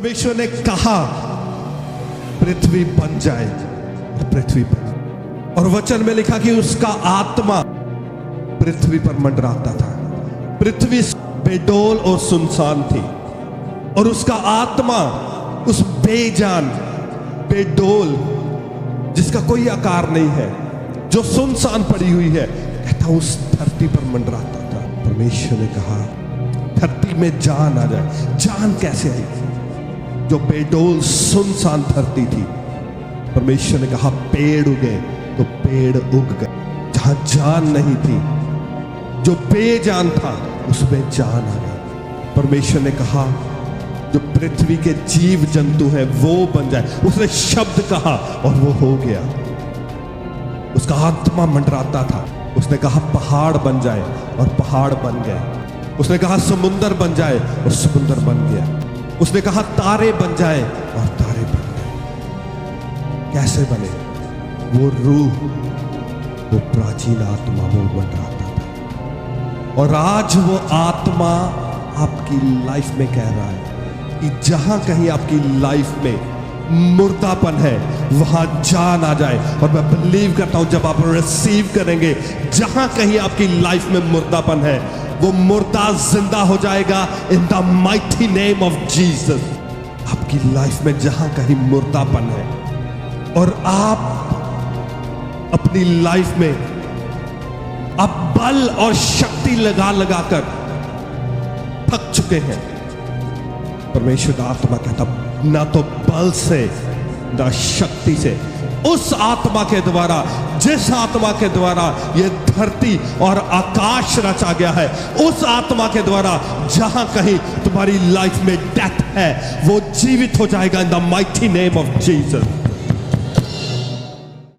परमेश्वर ने कहा पृथ्वी बन जाए, पृथ्वी बन। और वचन में लिखा कि उसका आत्मा पृथ्वी पर मंडराता था। पृथ्वी बेडोल और सुनसान थी और उसका आत्मा उस बेजान बेडोल जिसका कोई आकार नहीं है, जो सुनसान पड़ी हुई है, कहता उस धरती पर मंडराता था। परमेश्वर ने कहा धरती में जान आ जाए। जान कैसे आई? जो बेडोल सुनसान धरती थी, परमेश्वर ने कहा पेड़ उगे, तो पेड़ उग गए। जहां जान नहीं थी, जो बेजान था, उसमें जान आ गई। परमेश्वर ने कहा जो पृथ्वी के जीव जंतु हैं वो बन जाए। उसने शब्द कहा और वो हो गया। उसका आत्मा मंडराता था। उसने कहा पहाड़ बन जाए और पहाड़ बन गए। उसने कहा समुंदर बन जाए और समुंदर बन गया। उसने कहा तारे बन जाए और तारे बन गए। कैसे बने? वो रूह, वो प्राचीन आत्मा वो मंडराता था। और आज वो आत्मा आपकी लाइफ में कह रहा है कि जहां कहीं आपकी लाइफ में मुर्दापन है, वहां जान आ जाए। और मैं बिलीव करता हूं जब आप रिसीव करेंगे, जहां कहीं आपकी लाइफ में मुर्दापन है, वो मुर्दा जिंदा हो जाएगा in the mighty name of Jesus. आपकी लाइफ में जहां कहीं मुर्दापन है और आप अपनी लाइफ में आप बल और शक्ति लगा लगाकर थक चुके हैं, परमेश्वर का आत्मा कहता ना तो बल से ना शक्ति से, उस आत्मा के द्वारा, जिस आत्मा के द्वारा ये धरती और आकाश रचा गया है, उस आत्मा के द्वारा जहां कहीं तुम्हारी लाइफ में डेथ है, वो जीवित हो जाएगा in the mighty name of Jesus.